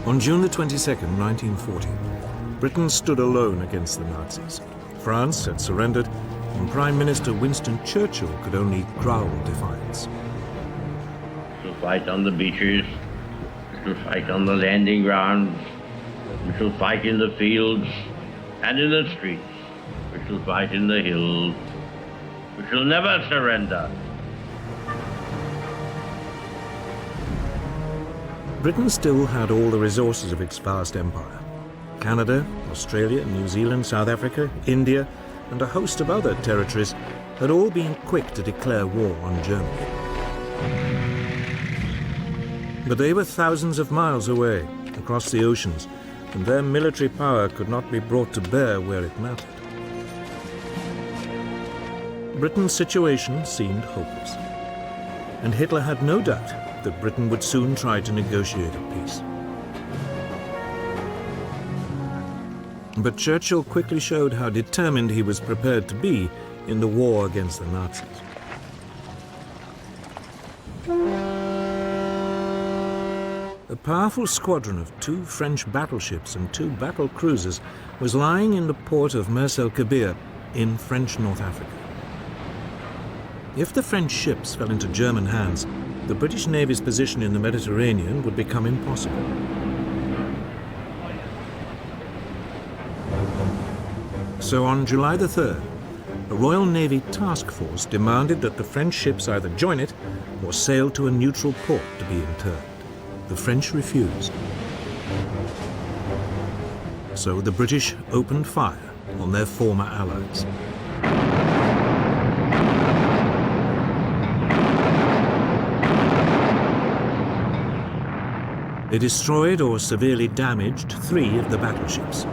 On June the 22nd, 1940, Britain stood alone against the Nazis. France had surrendered, and Prime Minister Winston Churchill could only growl defiance. We shall fight on the beaches, we shall fight on the landing grounds, we shall fight in the fields and in the streets, we shall fight in the hills, we shall never surrender. Britain still had all the resources of its vast empire. Canada, Australia, New Zealand, South Africa, India, and a host of other territories had all been quick to declare war on Germany. But they were thousands of miles away, across the oceans, and their military power could not be brought to bear where it mattered. Britain's situation seemed hopeless, and Hitler had no doubt that Britain would soon try to negotiate a peace. But Churchill quickly showed how determined he was prepared to be in the war against the Nazis. A powerful squadron of 2 French battleships and 2 battle cruisers was lying in the port of Mers el-Kabir in French North Africa. If the French ships fell into German hands, the British Navy's position in the Mediterranean would become impossible. So on July the 3rd, a Royal Navy task force demanded that the French ships either join it or sail to a neutral port to be interned. The French refused. So the British opened fire on their former allies. They destroyed or severely damaged 3 of the battleships.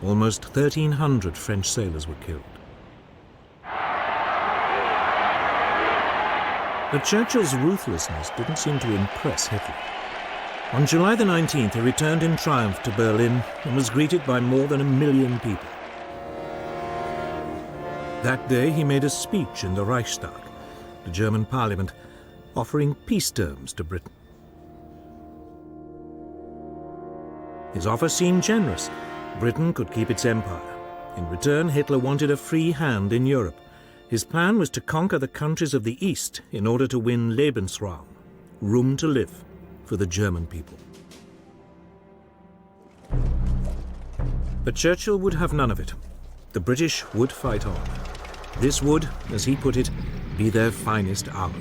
Almost 1,300 French sailors were killed. But Churchill's ruthlessness didn't seem to impress Hitler. On July the 19th, he returned in triumph to Berlin and was greeted by more than 1 million people. That day, he made a speech in the Reichstag, the German parliament, offering peace terms to Britain. His offer seemed generous. Britain could keep its empire. In return, Hitler wanted a free hand in Europe. His plan was to conquer the countries of the East in order to win Lebensraum, room to live, for the German people. But Churchill would have none of it. The British would fight on. This would, as he put it, be their finest hour.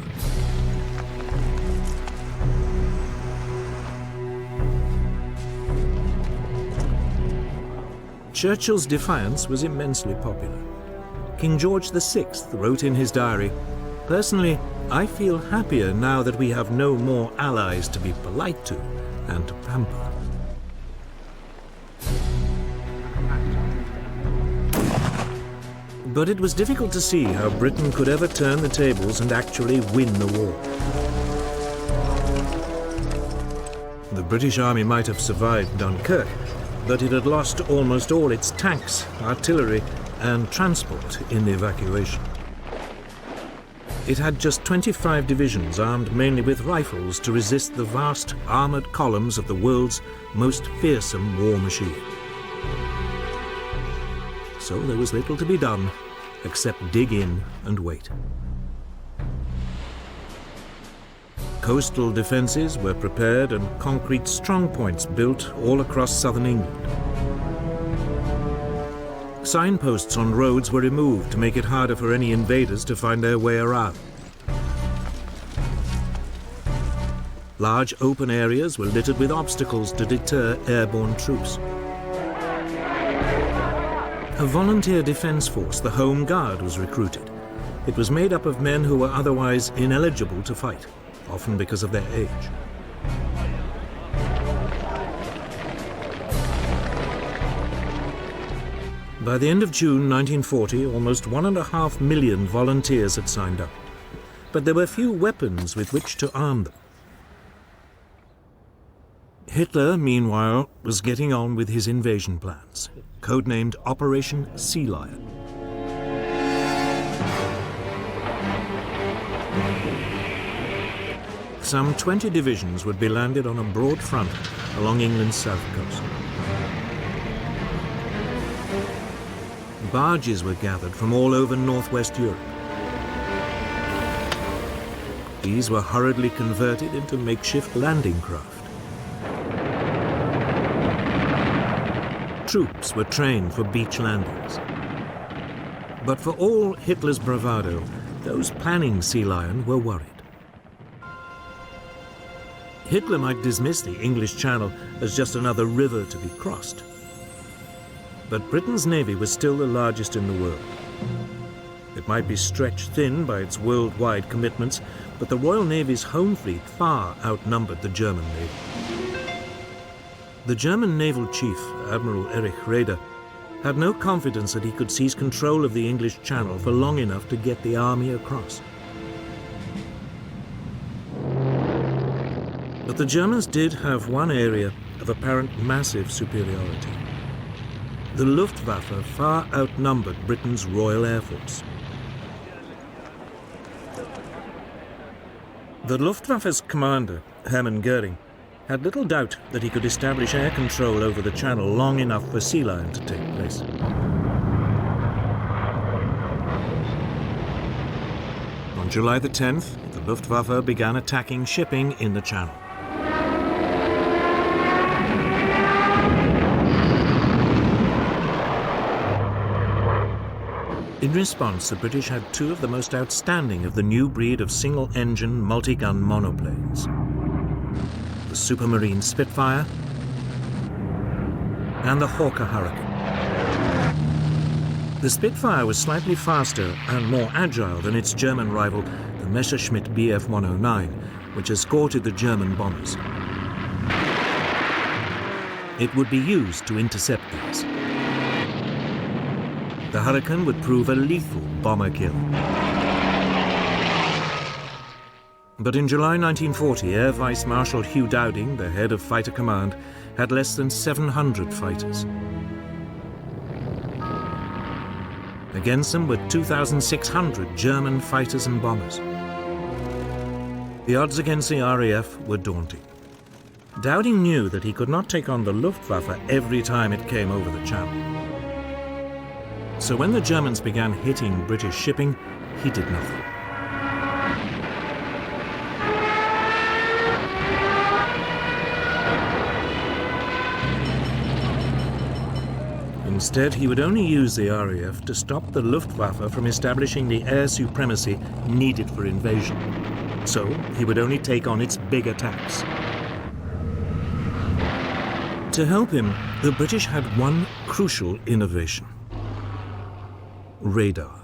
Churchill's defiance was immensely popular. King George VI wrote in his diary, "Personally, I feel happier now that we have no more allies to be polite to and to pamper." But it was difficult to see how Britain could ever turn the tables and actually win the war. The British Army might have survived Dunkirk, but it had lost almost all its tanks, artillery, and transport in the evacuation. It had just 25 divisions armed mainly with rifles to resist the vast armored columns of the world's most fearsome war machine. So there was little to be done except dig in and wait. Coastal defenses were prepared and concrete strongpoints built all across southern England. Signposts on roads were removed to make it harder for any invaders to find their way around. Large open areas were littered with obstacles to deter airborne troops. A volunteer defense force, the Home Guard, was recruited. It was made up of men who were otherwise ineligible to fight, often because of their age. By the end of June 1940, almost 1.5 million volunteers had signed up. But there were few weapons with which to arm them. Hitler, meanwhile, was getting on with his invasion plans, codenamed Operation Sea Lion. some 20 divisions would be landed on a broad front along England's south coast. Barges were gathered from all over northwest Europe. These were hurriedly converted into makeshift landing craft. Troops were trained for beach landings. But for all Hitler's bravado, those planning sea lion were worried. Hitler might dismiss the English Channel as just another river to be crossed. But Britain's navy was still the largest in the world. It might be stretched thin by its worldwide commitments, but the Royal Navy's home fleet far outnumbered the German Navy. The German naval chief, Admiral Erich Raeder, had no confidence that he could seize control of the English Channel for long enough to get the army across. But the Germans did have one area of apparent massive superiority. The Luftwaffe far outnumbered Britain's Royal Air Force. The Luftwaffe's commander, Hermann Göring, had little doubt that he could establish air control over the Channel long enough for sea lion to take place. On July the 10th, the Luftwaffe began attacking shipping in the Channel. In response, the British had two of the most outstanding of the new breed of single-engine, multi-gun monoplanes. The Supermarine Spitfire and the Hawker Hurricane. The Spitfire was slightly faster and more agile than its German rival, the Messerschmitt Bf 109, which escorted the German bombers. It would be used to intercept these. The Hurricane would prove a lethal bomber kill. But in July 1940, Air Vice Marshal Hugh Dowding, the head of Fighter Command, had less than 700 fighters. Against them were 2,600 German fighters and bombers. The odds against the RAF were daunting. Dowding knew that he could not take on the Luftwaffe every time it came over the Channel. So when the Germans began hitting British shipping, he did nothing. Instead, he would only use the RAF to stop the Luftwaffe from establishing the air supremacy needed for invasion. So he would only take on its big attacks. To help him, the British had one crucial innovation: radar.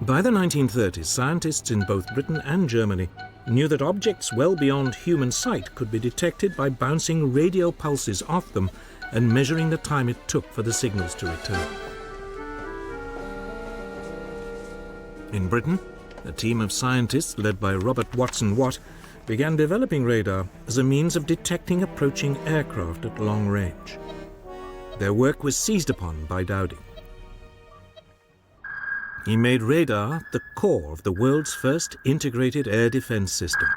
By the 1930s, scientists in both Britain and Germany knew that objects well beyond human sight could be detected by bouncing radio pulses off them and measuring the time it took for the signals to return. In Britain, a team of scientists led by Robert Watson Watt began developing radar as a means of detecting approaching aircraft at long range. Their work was seized upon by Dowding. He made radar the core of the world's first integrated air defense system.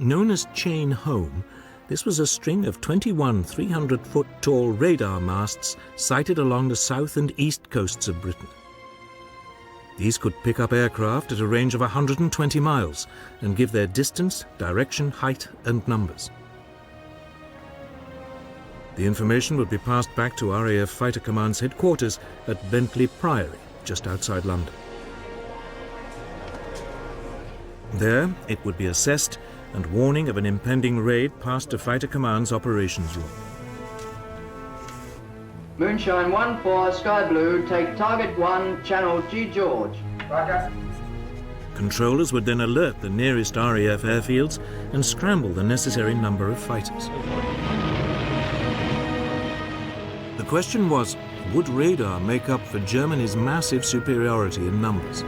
Known as Chain Home, this was a string of 21 300-foot-tall radar masts sited along the south and east coasts of Britain. These could pick up aircraft at a range of 120 miles and give their distance, direction, height, and numbers. The information would be passed back to RAF Fighter Command's headquarters at Bletchley Park, just outside London. There, it would be assessed, and warning of an impending raid passed to Fighter Command's operations room. Moonshine 1-4, Sky Blue, take target 1, channel G George. Roger. Controllers would then alert the nearest RAF airfields and scramble the necessary number of fighters. The question was, would radar make up for Germany's massive superiority in numbers?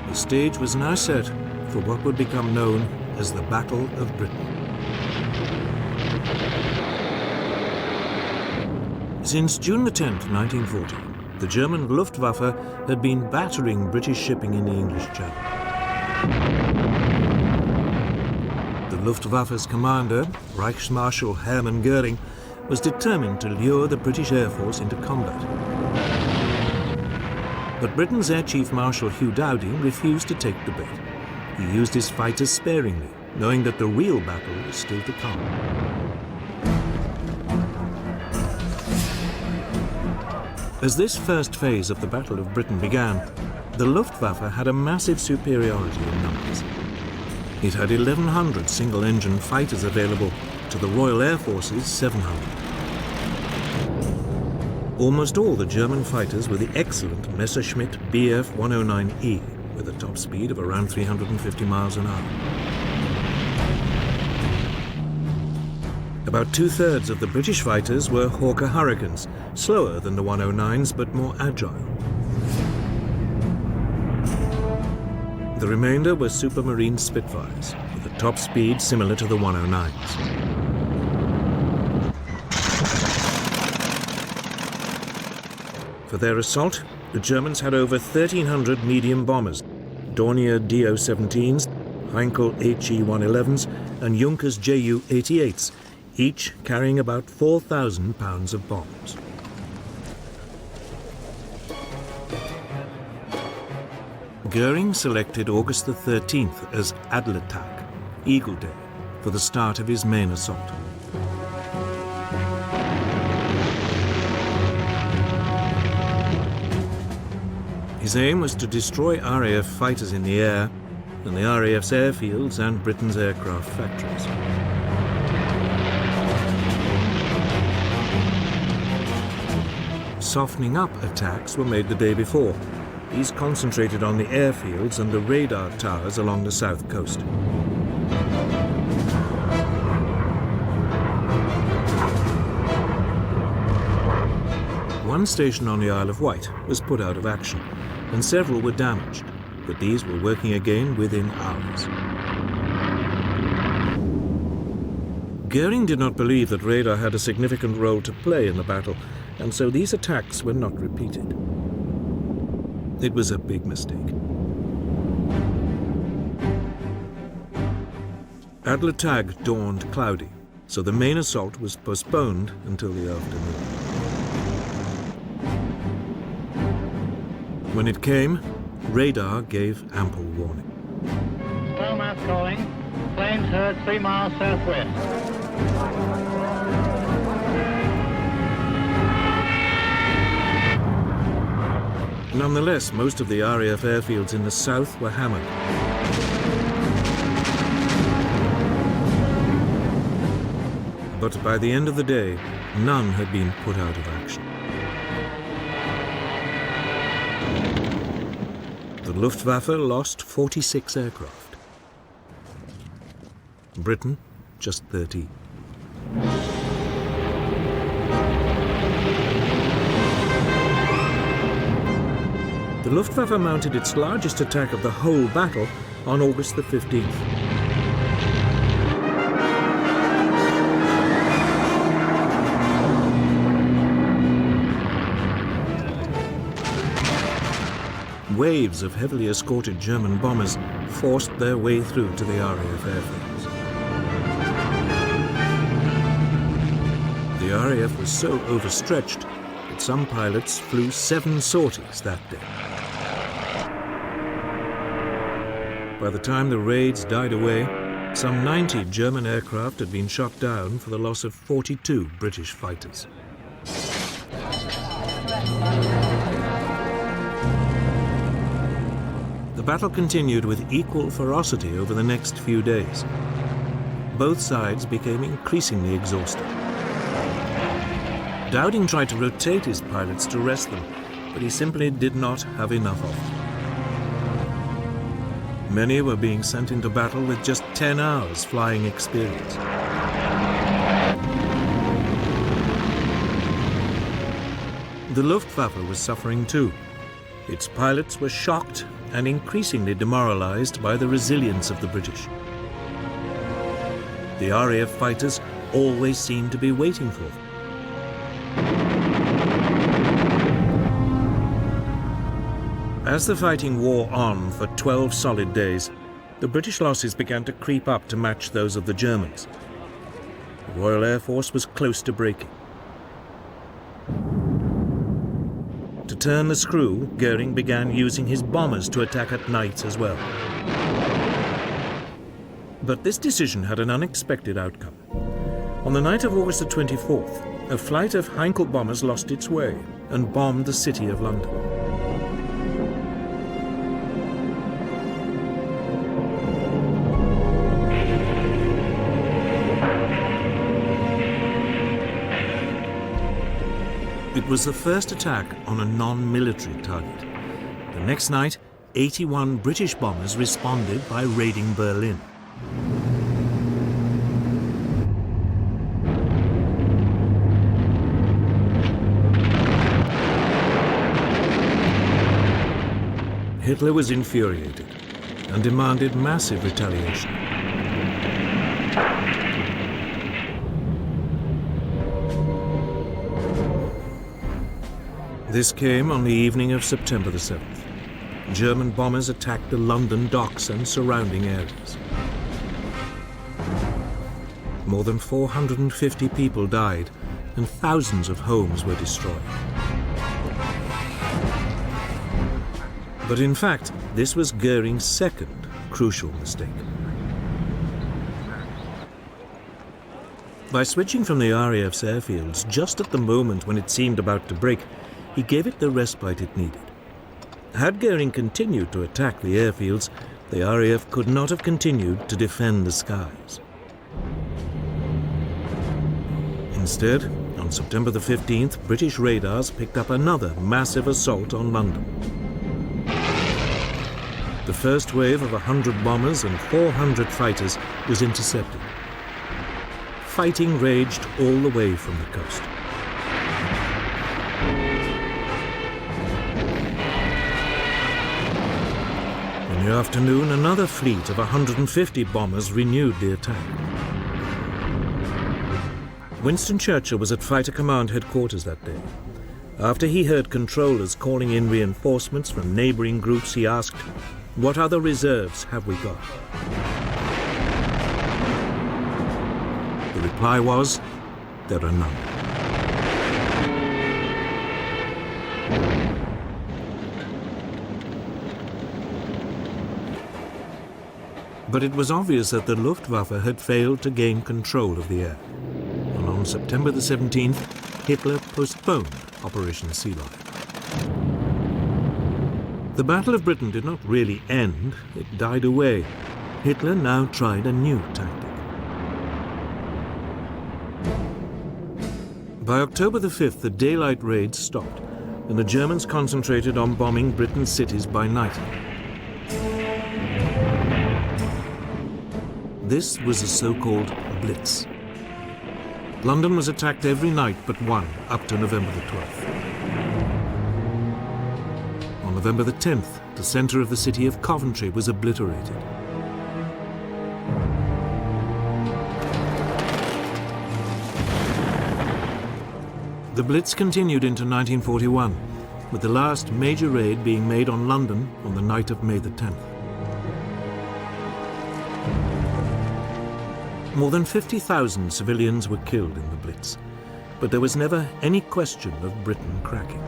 The stage was now set for what would become known as the Battle of Britain. Since June the 10th, 1940, the German Luftwaffe had been battering British shipping in the English Channel. The Luftwaffe's commander, Reichsmarschall Hermann Göring, was determined to lure the British Air Force into combat. But Britain's Air Chief Marshal Hugh Dowding refused to take the bait. He used his fighters sparingly, knowing that the real battle was still to come. As this first phase of the Battle of Britain began, the Luftwaffe had a massive superiority in numbers. It had 1,100 single-engine fighters available to the Royal Air Force's 700. Almost all the German fighters were the excellent Messerschmitt Bf 109E, with a top speed of around 350 miles an hour. About two-thirds of the British fighters were Hawker Hurricanes, slower than the 109s but more agile. The remainder were Supermarine Spitfires, with a top speed similar to the 109s. For their assault, the Germans had over 1,300 medium bombers, Dornier Do-17s, Heinkel HE-111s, and Junkers Ju-88s, each carrying about 4,000 pounds of bombs. Göring selected August the 13th as Adlertag, Eagle Day, for the start of his main assault. His aim was to destroy RAF fighters in the air and the RAF's airfields and Britain's aircraft factories. Softening up attacks were made the day before. These concentrated on the airfields and the radar towers along the south coast. One station on the Isle of Wight was put out of action, and several were damaged, but these were working again within hours. Göring did not believe that radar had a significant role to play in the battle, and so these attacks were not repeated. It was a big mistake. Adlertag dawned cloudy, so the main assault was postponed until the afternoon. When it came, radar gave ample warning. Starmouth calling. Planes heard 3 miles southwest. Nonetheless, most of the RAF airfields in the south were hammered. But by the end of the day, none had been put out of action. The Luftwaffe lost 46 aircraft. Britain, just 13. The Luftwaffe mounted its largest attack of the whole battle on August the 15th. Waves of heavily escorted German bombers forced their way through to the RAF airfields. The RAF was so overstretched that some pilots flew 7 sorties that day. By the time the raids died away, some 90 German aircraft had been shot down for the loss of 42 British fighters. The battle continued with equal ferocity over the next few days. Both sides became increasingly exhausted. Dowding tried to rotate his pilots to rest them, but he simply did not have enough of them. Many were being sent into battle with just 10 hours flying experience. The Luftwaffe was suffering too. Its pilots were shocked and increasingly demoralized by the resilience of the British. The RAF fighters always seemed to be waiting for them. As the fighting wore on for 12 solid days, the British losses began to creep up to match those of the Germans. The Royal Air Force was close to breaking. To turn the screw, Goering began using his bombers to attack at night as well. But this decision had an unexpected outcome. On the night of August the 24th, a flight of Heinkel bombers lost its way and bombed the city of London. It was the first attack on a non-military target. The next night, 81 British bombers responded by raiding Berlin. Hitler was infuriated and demanded massive retaliation. This came on the evening of September the 7th. German bombers attacked the London docks and surrounding areas. More than 450 people died and thousands of homes were destroyed. But in fact, this was Goering's second crucial mistake. By switching from the RAF's airfields just at the moment when it seemed about to break, he gave it the respite it needed. Had Goering continued to attack the airfields, the RAF could not have continued to defend the skies. Instead, on September the 15th, British radars picked up another massive assault on London. The first wave of 100 bombers and 400 fighters was intercepted. Fighting raged all the way from the coast. In the afternoon, another fleet of 150 bombers renewed the attack. Winston Churchill was at Fighter Command headquarters that day. After he heard controllers calling in reinforcements from neighboring groups, he asked, "What other reserves have we got?" The reply was, "There are none." But it was obvious that the Luftwaffe had failed to gain control of the air. And on September the 17th, Hitler postponed Operation Sea Lion. The Battle of Britain did not really end, it died away. Hitler now tried a new tactic. By October the 5th, the daylight raids stopped, and the Germans concentrated on bombing Britain's cities by night. This was a so-called blitz. London was attacked every night but one, up to November the 12th. On November the 10th, the centre of the city of Coventry was obliterated. The Blitz continued into 1941, with the last major raid being made on London on the night of May the 10th. More than 50,000 civilians were killed in the Blitz, but there was never any question of Britain cracking.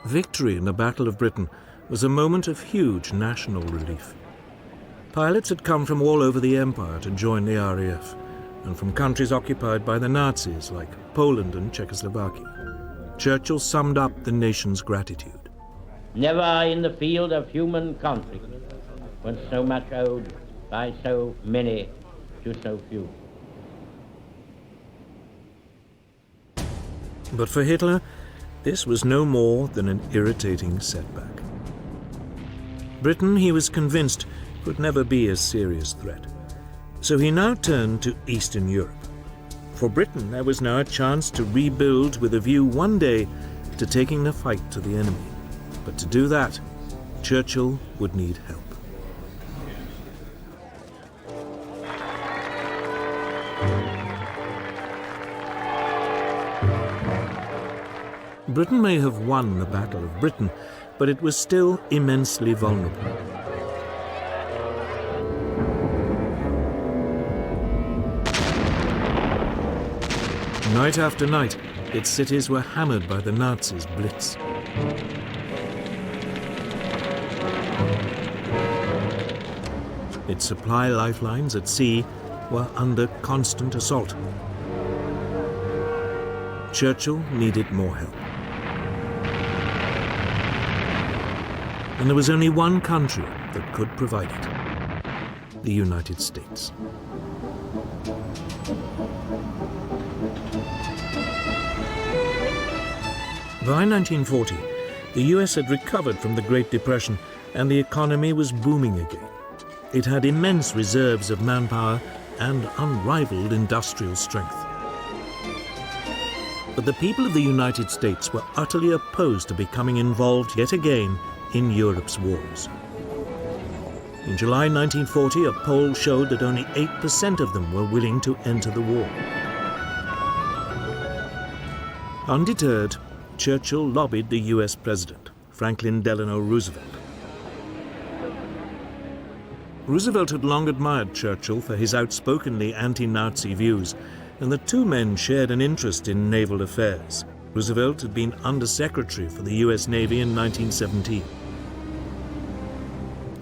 Victory in the Battle of Britain was a moment of huge national relief. Pilots had come from all over the empire to join the RAF, and from countries occupied by the Nazis like Poland and Czechoslovakia. Churchill summed up the nation's gratitude. Never in the field of human conflict was so much owed by so many to so few. But for Hitler, this was no more than an irritating setback. Britain, he was convinced, could never be a serious threat. So he now turned to Eastern Europe. For Britain, there was now a chance to rebuild with a view one day to taking the fight to the enemy. But to do that, Churchill would need help. Britain may have won the Battle of Britain, but it was still immensely vulnerable. Night after night, its cities were hammered by the Nazis' blitz. Its supply lifelines at sea were under constant assault. Churchill needed more help. And there was only one country that could provide it: the United States. By 1940, the US had recovered from the Great Depression and the economy was booming again. It had immense reserves of manpower and unrivaled industrial strength. But the people of the United States were utterly opposed to becoming involved yet again in Europe's wars. In July 1940, a poll showed that only 8% of them were willing to enter the war. Undeterred, Churchill lobbied the US President, Franklin Delano Roosevelt. Roosevelt had long admired Churchill for his outspokenly anti-Nazi views, and the two men shared an interest in naval affairs. Roosevelt had been Undersecretary for the US Navy in 1917.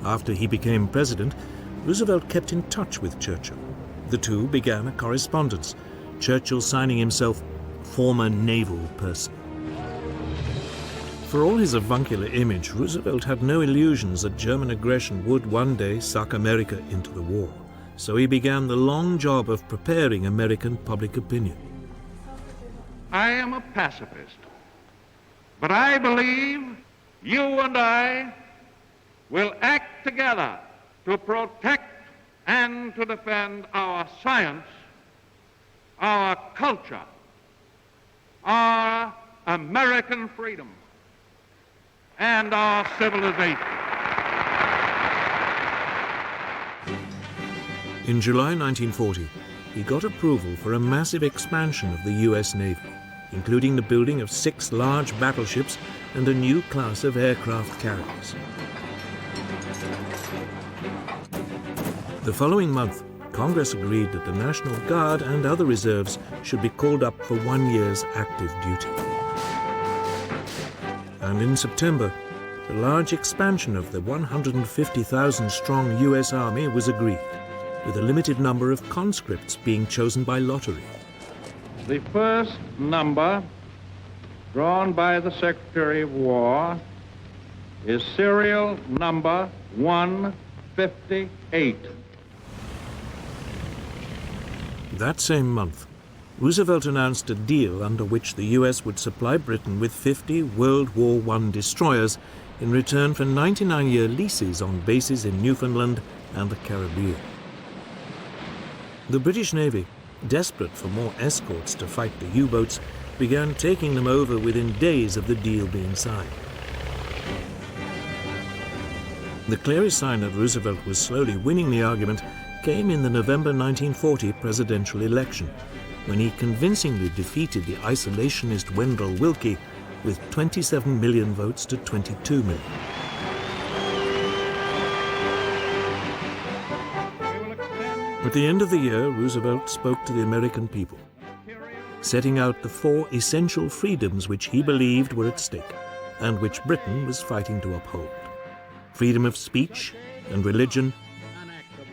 After he became president, Roosevelt kept in touch with Churchill. The two began a correspondence, Churchill signing himself former naval person. For all his avuncular image, Roosevelt had no illusions that German aggression would one day suck America into the war. So he began the long job of preparing American public opinion. I am a pacifist, but I believe you and I will act together to protect and to defend our science, our culture, our American freedom, and our civilization. In July 1940, he got approval for a massive expansion of the US Navy, including the building of 6 large battleships and a new class of aircraft carriers. The following month, Congress agreed that the National Guard and other reserves should be called up for 1 year's active duty. And in September, the large expansion of the 150,000-strong US Army was agreed, with a limited number of conscripts being chosen by lottery. The first number drawn by the Secretary of War is serial number 158. That same month, Roosevelt announced a deal under which the US would supply Britain with 50 World War I destroyers in return for 99-year leases on bases in Newfoundland and the Caribbean. The British Navy, desperate for more escorts to fight the U-boats, began taking them over within days of the deal being signed. The clearest sign that Roosevelt was slowly winning the argument came in the November 1940 presidential election, when he convincingly defeated the isolationist Wendell Willkie with 27 million votes to 22 million. At the end of the year, Roosevelt spoke to the American people, setting out the 4 essential freedoms which he believed were at stake, and which Britain was fighting to uphold: freedom of speech and religion,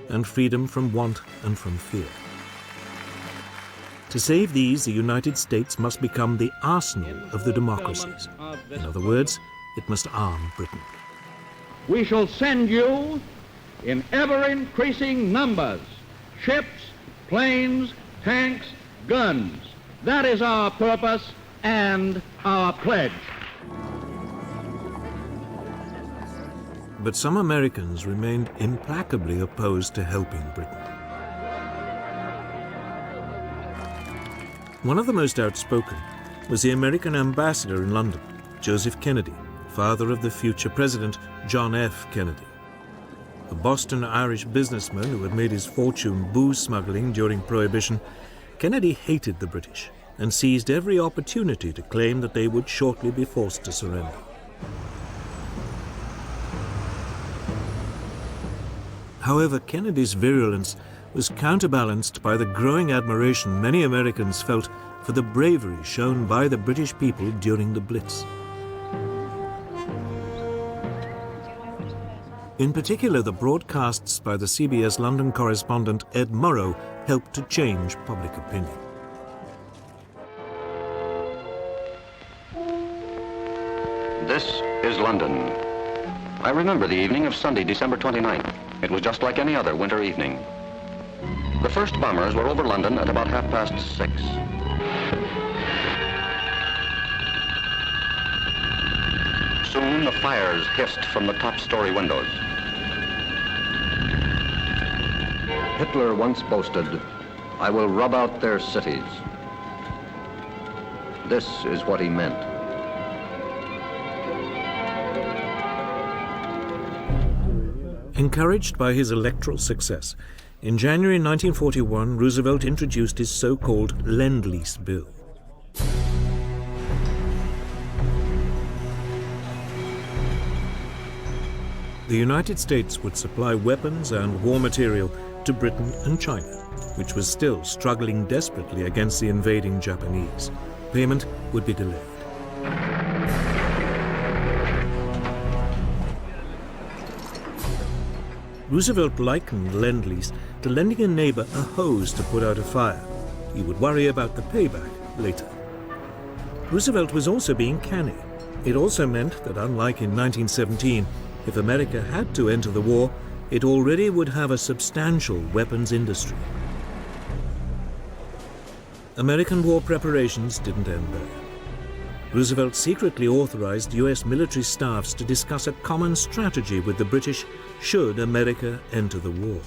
and freedom from want and from fear. To save these, the United States must become the arsenal of the democracies. In other words, it must arm Britain. We shall send you in ever-increasing numbers ships, planes, tanks, guns. That is our purpose and our pledge. But some Americans remained implacably opposed to helping Britain. One of the most outspoken was the American ambassador in London, Joseph Kennedy, father of the future president, John F. Kennedy. A Boston-Irish businessman who had made his fortune booze smuggling during Prohibition, Kennedy hated the British and seized every opportunity to claim that they would shortly be forced to surrender. However, Kennedy's virulence was counterbalanced by the growing admiration many Americans felt for the bravery shown by the British people during the Blitz. In particular, the broadcasts by the CBS London correspondent Ed Murrow helped to change public opinion. This is London. I remember the evening of Sunday, December 29th. It was just like any other winter evening. The first bombers were over London at about 6:30. Soon the fires hissed from the top-story windows. Hitler once boasted, "I will rub out their cities." This is what he meant. Encouraged by his electoral success, in January 1941, Roosevelt introduced his so-called Lend-Lease Bill. The United States would supply weapons and war material to Britain and China, which was still struggling desperately against the invading Japanese. Payment would be delayed. Roosevelt likened Lend-Lease to lending a neighbor a hose to put out a fire. He would worry about the payback later. Roosevelt was also being canny. It also meant that, unlike in 1917, if America had to enter the war, it already would have a substantial weapons industry. American war preparations didn't end there. Roosevelt secretly authorized U.S. military staffs to discuss a common strategy with the British should America enter the war.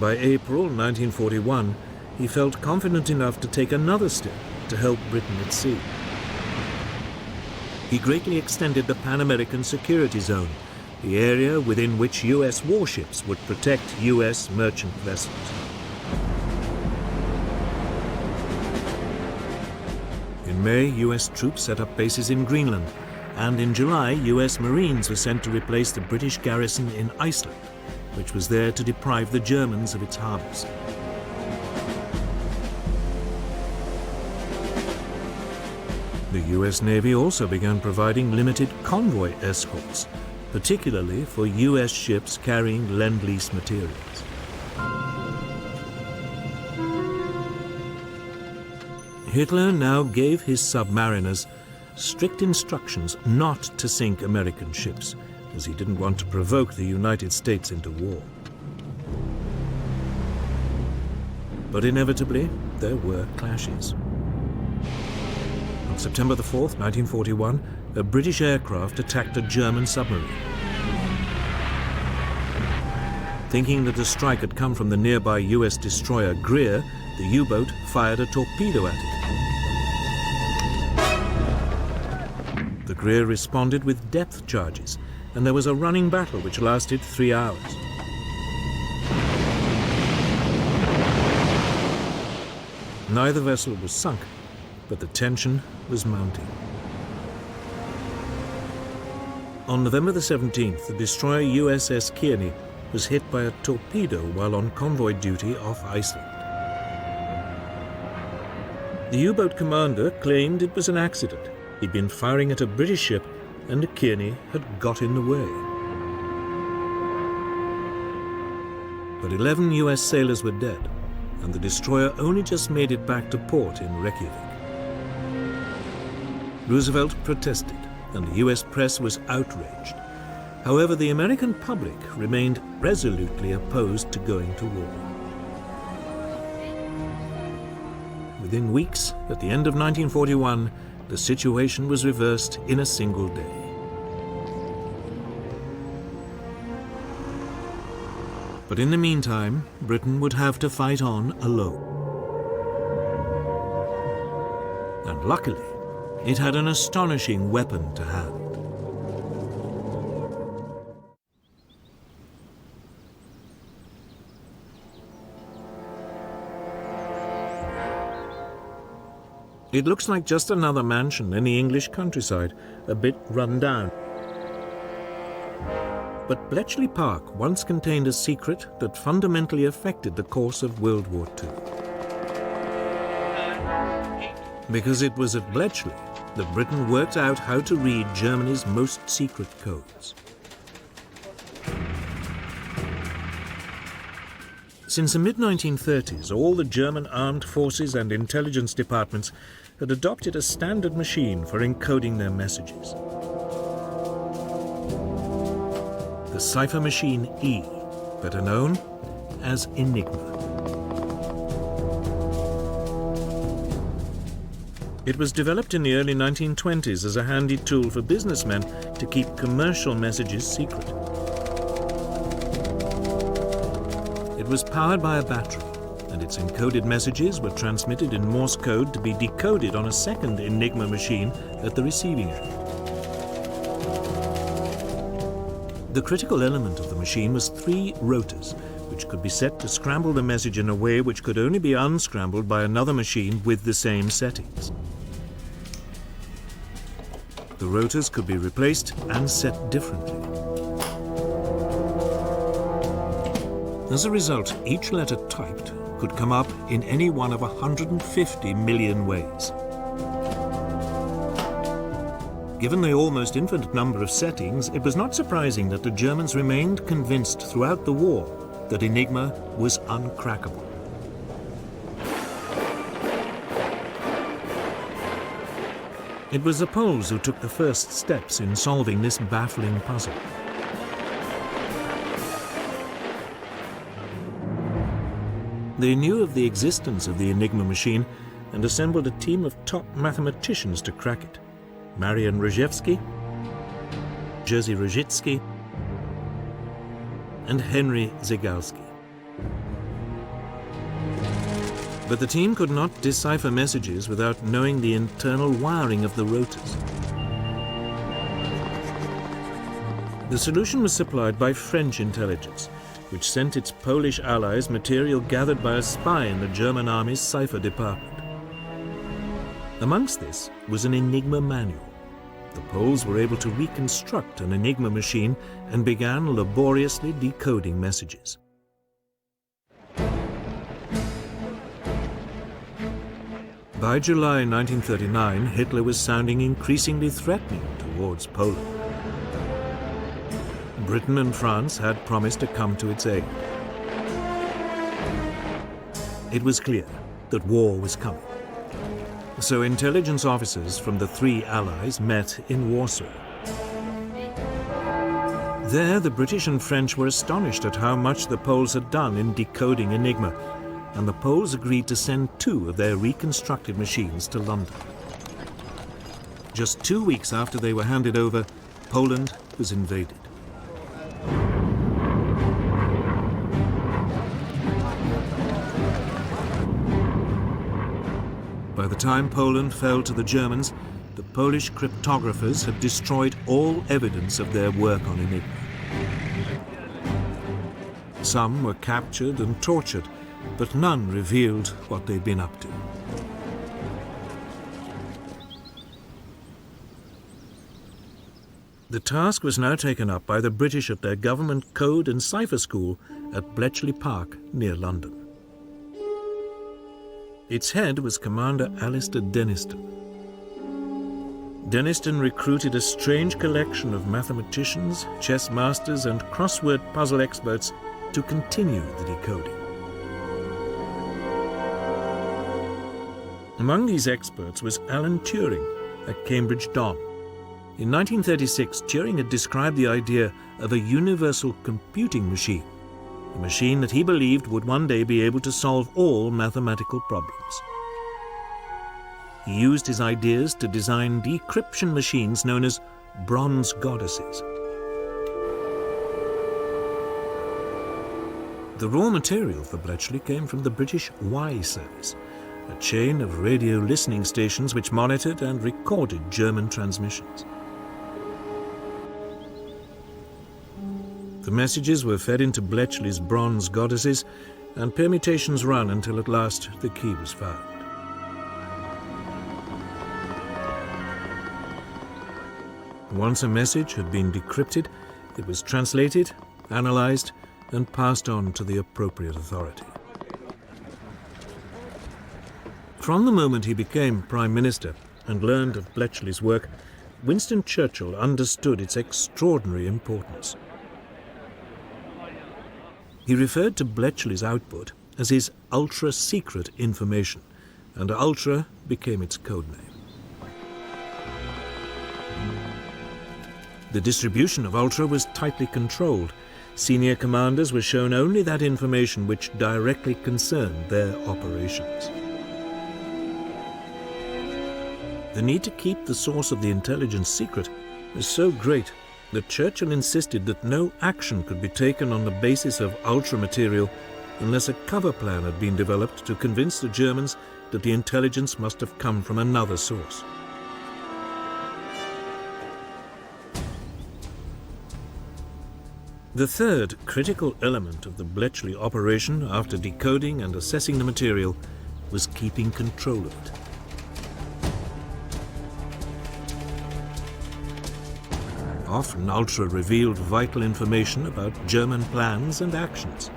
By April 1941, he felt confident enough to take another step to help Britain at sea. He greatly extended the Pan-American Security Zone, the area within which U.S. warships would protect U.S. merchant vessels. In May, U.S. troops set up bases in Greenland, and in July, U.S. Marines were sent to replace the British garrison in Iceland, which was there to deprive the Germans of its harbors. The U.S. Navy also began providing limited convoy escorts, particularly for U.S. ships carrying Lend-Lease materials. Hitler now gave his submariners strict instructions not to sink American ships, as he didn't want to provoke the United States into war. But inevitably, there were clashes. On September the 4th, 1941, a British aircraft attacked a German submarine. Thinking that the strike had come from the nearby U.S. destroyer Greer, the U-boat fired a torpedo at it. The Greer responded with depth charges, and there was a running battle which lasted 3 hours. Neither vessel was sunk, but the tension was mounting. On November the 17th, the destroyer USS Kearney was hit by a torpedo while on convoy duty off Iceland. The U-boat commander claimed it was an accident. He'd been firing at a British ship and Kearney had got in the way. But 11 US sailors were dead, and the destroyer only just made it back to port in Reykjavik. Roosevelt protested, and the US press was outraged. However, the American public remained resolutely opposed to going to war. Within weeks, at the end of 1941, the situation was reversed in a single day. But in the meantime, Britain would have to fight on alone. And luckily, it had an astonishing weapon to hand. It looks like just another mansion in the English countryside, a bit run down. But Bletchley Park once contained a secret that fundamentally affected the course of World War II. Because it was at Bletchley that Britain worked out how to read Germany's most secret codes. Since the mid-1930s, all the German armed forces and intelligence departments had adopted a standard machine for encoding their messages. The cipher machine E, better known as Enigma. It was developed in the early 1920s as a handy tool for businessmen to keep commercial messages secret. It was powered by a battery, and its encoded messages were transmitted in Morse code to be decoded on a second Enigma machine at the receiving end. The critical element of the machine was 3 rotors, which could be set to scramble the message in a way which could only be unscrambled by another machine with the same settings. The rotors could be replaced and set differently. As a result, each letter typed could come up in any one of 150 million ways. Given the almost infinite number of settings, it was not surprising that the Germans remained convinced throughout the war that Enigma was uncrackable. It was the Poles who took the first steps in solving this baffling puzzle. They knew of the existence of the Enigma machine and assembled a team of top mathematicians to crack it. Marian Rejewski, Jerzy Rojicki, and Henry Zygalski. But the team could not decipher messages without knowing the internal wiring of the rotors. The solution was supplied by French intelligence, which sent its Polish allies material gathered by a spy in the German army's cipher department. Amongst this was an Enigma manual. The Poles were able to reconstruct an Enigma machine and began laboriously decoding messages. By July 1939, Hitler was sounding increasingly threatening towards Poland. Britain and France had promised to come to its aid. It was clear that war was coming. So intelligence officers from the 3 allies met in Warsaw. There, the British and French were astonished at how much the Poles had done in decoding Enigma, and the Poles agreed to send 2 of their reconstructed machines to London. Just 2 weeks after they were handed over, Poland was invaded. By the time Poland fell to the Germans, the Polish cryptographers had destroyed all evidence of their work on Enigma. Some were captured and tortured, but none revealed what they'd been up to. The task was now taken up by the British at their government code and cipher school at Bletchley Park, near London. Its head was Commander Alistair Denniston. Denniston recruited a strange collection of mathematicians, chess masters, and crossword puzzle experts to continue the decoding. Among these experts was Alan Turing, a Cambridge Don. In 1936, Turing had described the idea of a universal computing machine, a machine that he believed would one day be able to solve all mathematical problems. He used his ideas to design decryption machines known as bronze goddesses. The raw material for Bletchley came from the British WWII service, a chain of radio listening stations which monitored and recorded German transmissions. The messages were fed into Bletchley's bronze goddesses, and permutations ran until at last the key was found. once a message had been decrypted, it was translated, analyzed, and passed on to the appropriate authority. From the moment he became Prime Minister and learned of Bletchley's work, Winston Churchill understood its extraordinary importance. He referred to Bletchley's output as his ultra-secret information, and ultra became its code name. The distribution of ultra was tightly controlled. Senior commanders were shown only that information which directly concerned their operations. The need to keep the source of the intelligence secret was so great that Churchill insisted that no action could be taken on the basis of ultra material unless a cover plan had been developed to convince the Germans that the intelligence must have come from another source. The third critical element of the Bletchley operation, after decoding and assessing the material, was keeping control of it. Often ultra revealed vital information about German plans and actions.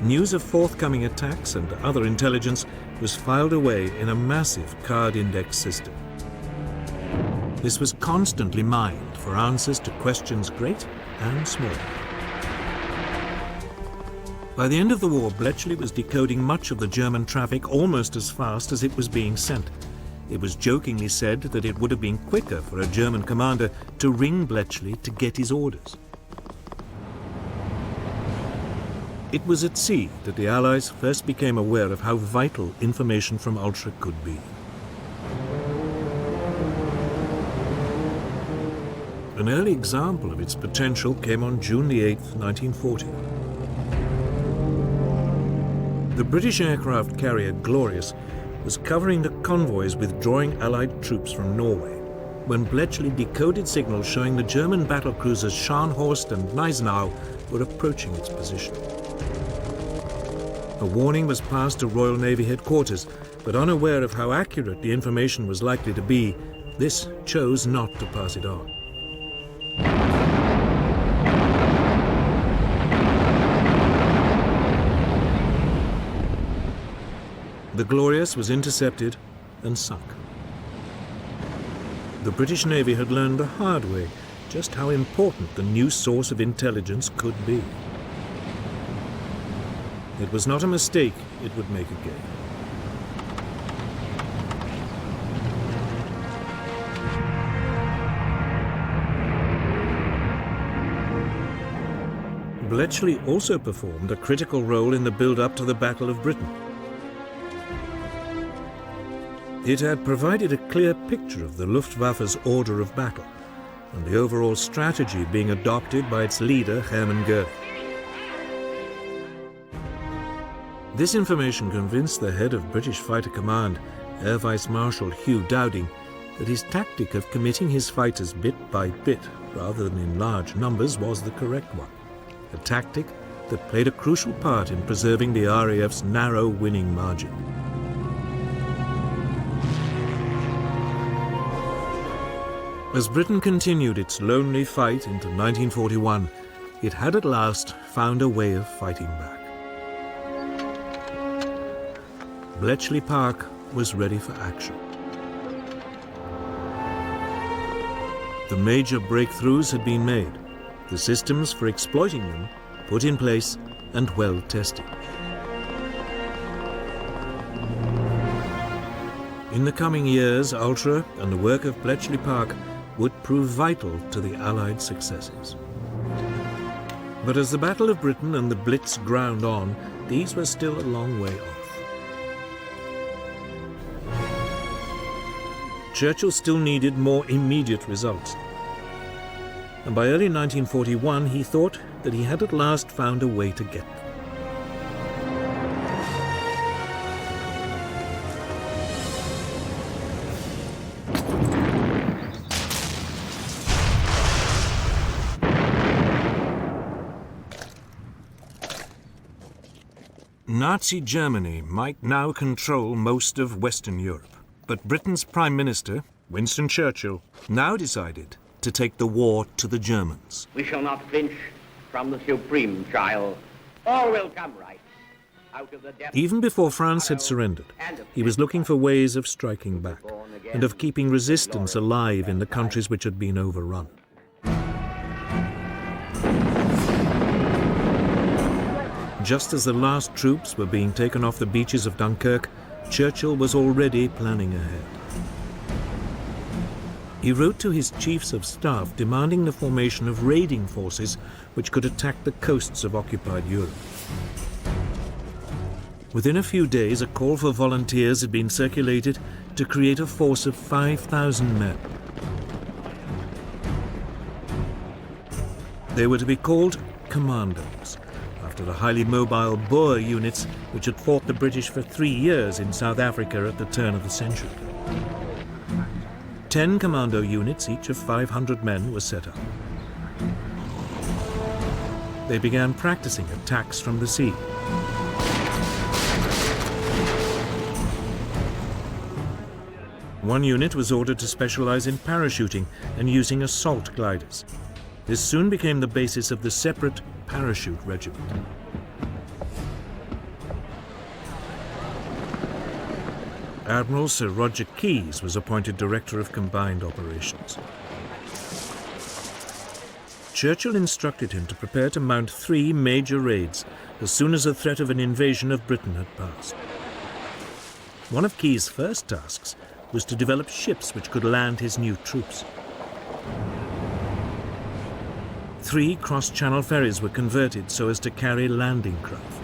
News of forthcoming attacks and other intelligence was filed away in a massive card index system. This was constantly mined for answers to questions great and small. By the end of the war, Bletchley was decoding much of the German traffic almost as fast as it was being sent. It was jokingly said that it would have been quicker for a German commander to ring Bletchley to get his orders. It was at sea that the Allies first became aware of how vital information from ultra could be. An early example of its potential came on June the 8th, 1940. The British aircraft carrier Glorious was covering the convoys withdrawing Allied troops from Norway when Bletchley decoded signals showing the German battlecruisers Scharnhorst and Gneisenau were approaching its position. A warning was passed to Royal Navy headquarters, but unaware of how accurate the information was likely to be, this chose not to pass it on. The Glorious was intercepted and sunk. The British Navy had learned the hard way just how important the new source of intelligence could be. It was not a mistake it would make again. Bletchley also performed a critical role in the build-up to the Battle of Britain. It had provided a clear picture of the Luftwaffe's order of battle and the overall strategy being adopted by its leader, Hermann Goering. This information convinced the head of British Fighter Command, Air Vice Marshal Hugh Dowding, that his tactic of committing his fighters bit by bit rather than in large numbers was the correct one, a tactic that played a crucial part in preserving the RAF's narrow winning margin. As Britain continued its lonely fight into 1941, it had at last found a way of fighting back. Bletchley Park was ready for action. The major breakthroughs had been made, the systems for exploiting them put in place and well tested. In the coming years, Ultra and the work of Bletchley Park would prove vital to the Allied successes. But as the Battle of Britain and the Blitz ground on, these were still a long way off. Churchill still needed more immediate results. And by early 1941, he thought that he had at last found a way to get them. Nazi Germany might now control most of Western Europe, but Britain's Prime Minister, Winston Churchill now decided to take the war to the Germans. We shall not flinch from the supreme trial. All will come right out of the depths. Even before France had surrendered, he was looking for ways of striking back and of keeping resistance alive in the countries which had been overrun. Just as the last troops were being taken off the beaches of Dunkirk, Churchill was already planning ahead. He wrote to his chiefs of staff demanding the formation of raiding forces which could attack the coasts of occupied Europe. Within a few days, a call for volunteers had been circulated to create a force of 5,000 men. They were to be called commandos, after the highly mobile Boer units which had fought the British for 3 years in South Africa at the turn of the century. 10 commando units, each of 500 men, were set up. They began practicing attacks from the sea. One unit was ordered to specialize in parachuting and using assault gliders. This soon became the basis of the separate parachute regiment. Admiral Sir Roger Keyes was appointed Director of Combined Operations. Churchill instructed him to prepare to mount 3 major raids as soon as the threat of an invasion of Britain had passed. One of Keyes' first tasks was to develop ships which could land his new troops. 3 cross-channel ferries were converted so as to carry landing craft.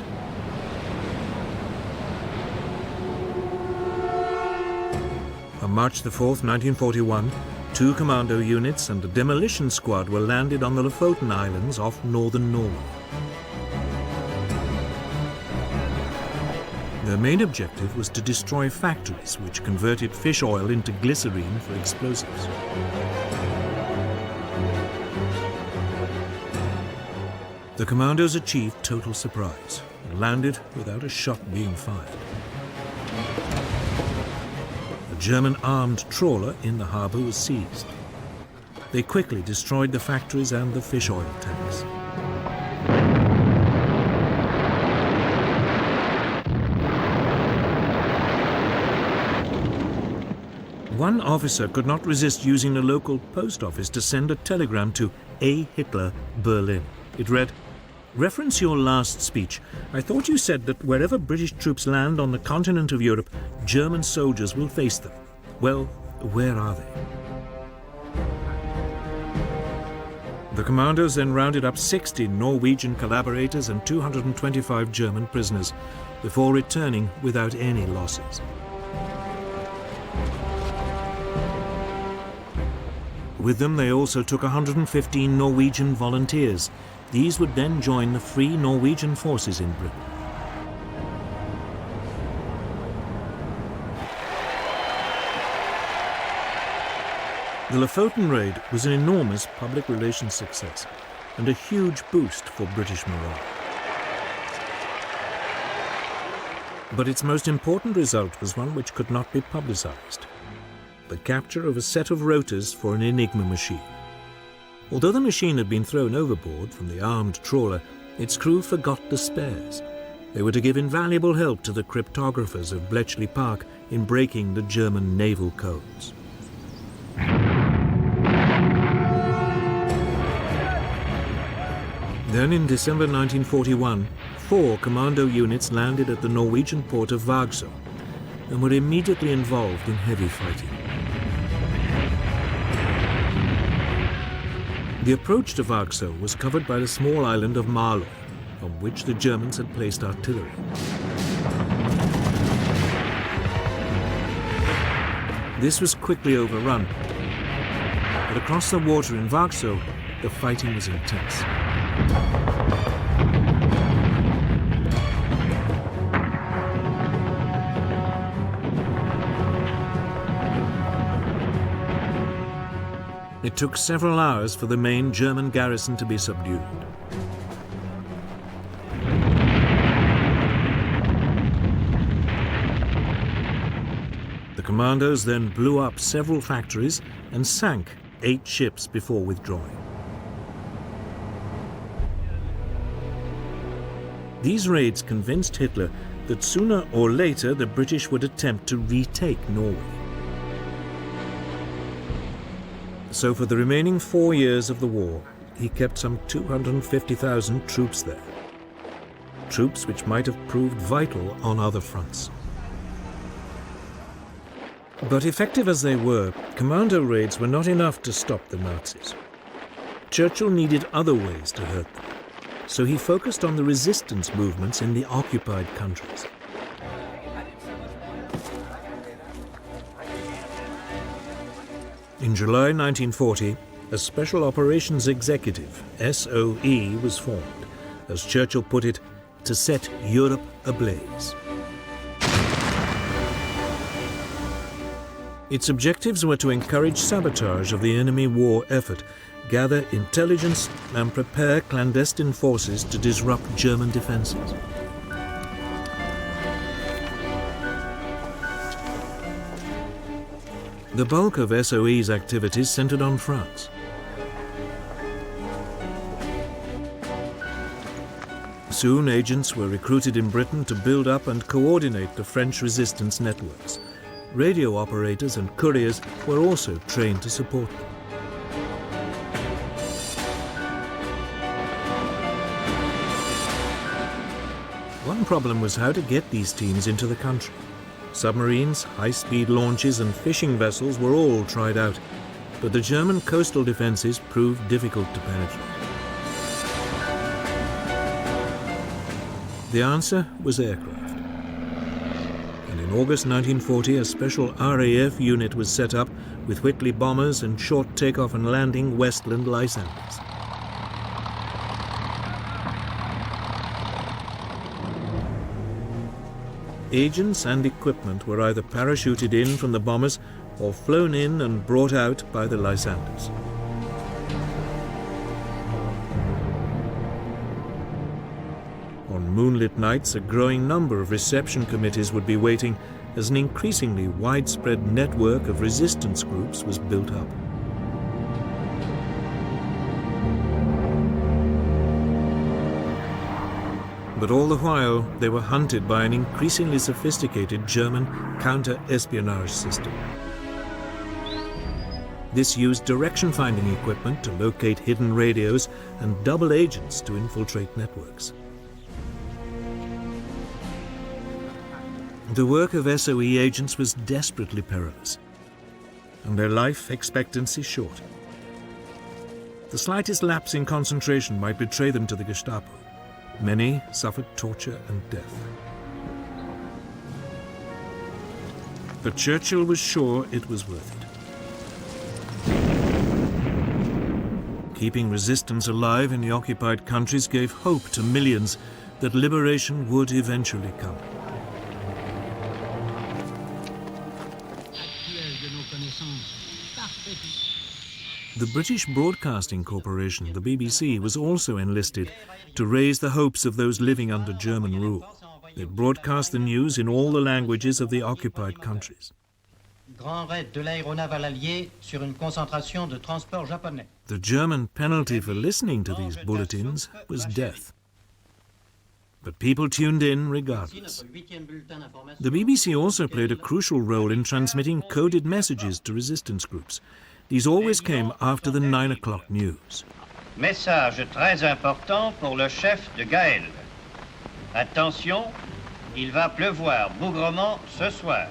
On March the 4th, 1941, 2 commando units and a demolition squad were landed on the Lofoten Islands off northern Norway. Their main objective was to destroy factories which converted fish oil into glycerine for explosives. The commandos achieved total surprise and landed without a shot being fired. A German armed trawler in the harbour was seized. They quickly destroyed the factories and the fish oil tanks. One officer could not resist using the local post office to send a telegram to A. Hitler, Berlin. It read, "Reference your last speech. I thought you said that wherever British troops land on the continent of Europe, German soldiers will face them. Well, where are they?" The commandos then rounded up 60 Norwegian collaborators and 225 German prisoners before returning without any losses. With them, they also took 115 Norwegian volunteers. These would then join the Free Norwegian forces in Britain. The Lofoten raid was an enormous public relations success and a huge boost for British morale. But its most important result was one which could not be publicized: the capture of a set of rotors for an Enigma machine. Although the machine had been thrown overboard from the armed trawler, its crew forgot the spares. They were to give invaluable help to the cryptographers of Bletchley Park in breaking the German naval codes. Then in December 1941, 4 commando units landed at the Norwegian port of Vagsø and were immediately involved in heavy fighting. The approach to Vagsø was covered by the small island of Malö, on which the Germans had placed artillery. This was quickly overrun, but across the water in Vagsø, the fighting was intense. It took several hours for the main German garrison to be subdued. The commandos then blew up several factories and sank 8 ships before withdrawing. These raids convinced Hitler that sooner or later the British would attempt to retake Norway. So for the remaining 4 years of the war, he kept some 250,000 troops there. Troops which might have proved vital on other fronts. But effective as they were, commando raids were not enough to stop the Nazis. Churchill needed other ways to hurt them, so he focused on the resistance movements in the occupied countries. In July 1940, a Special Operations Executive, SOE, was formed, as Churchill put it, to set Europe ablaze. Its objectives were to encourage sabotage of the enemy war effort, gather intelligence, and prepare clandestine forces to disrupt German defenses. The bulk of SOE's activities centered on France. Soon agents were recruited in Britain to build up and coordinate the French resistance networks. Radio operators and couriers were also trained to support them. One problem was how to get these teams into the country. Submarines, high-speed launches and fishing vessels were all tried out, but the German coastal defenses proved difficult to penetrate. The answer was aircraft. And in August 1940, a special RAF unit was set up with Whitley bombers and short takeoff and landing Westland Lysanders. Agents and equipment were either parachuted in from the bombers or flown in and brought out by the Lysanders. On moonlit nights, a growing number of reception committees would be waiting as an increasingly widespread network of resistance groups was built up. But all the while, they were hunted by an increasingly sophisticated German counter-espionage system. This used direction-finding equipment to locate hidden radios and double agents to infiltrate networks. The work of SOE agents was desperately perilous, and their life expectancy short. The slightest lapse in concentration might betray them to the Gestapo. Many suffered torture and death. But Churchill was sure it was worth it. Keeping resistance alive in the occupied countries gave hope to millions that liberation would eventually come. The British Broadcasting Corporation, the BBC, was also enlisted to raise the hopes of those living under German rule. It broadcast the news in all the languages of the occupied countries. The German penalty for listening to these bulletins was death. But people tuned in regardless. The BBC also played a crucial role in transmitting coded messages to resistance groups. These always came after the 9 o'clock news. Message très important pour le chef de Gaël. Attention, il va pleuvoir bougrement ce soir.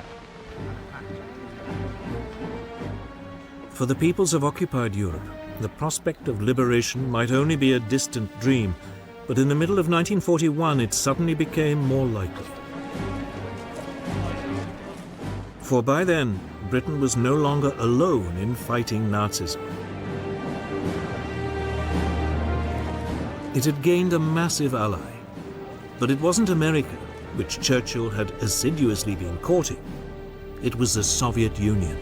For the peoples of occupied Europe, the prospect of liberation might only be a distant dream, but in the middle of 1941 it suddenly became more likely. For by then, Britain was no longer alone in fighting Nazism. It had gained a massive ally, but it wasn't America, which Churchill had assiduously been courting. It was the Soviet Union.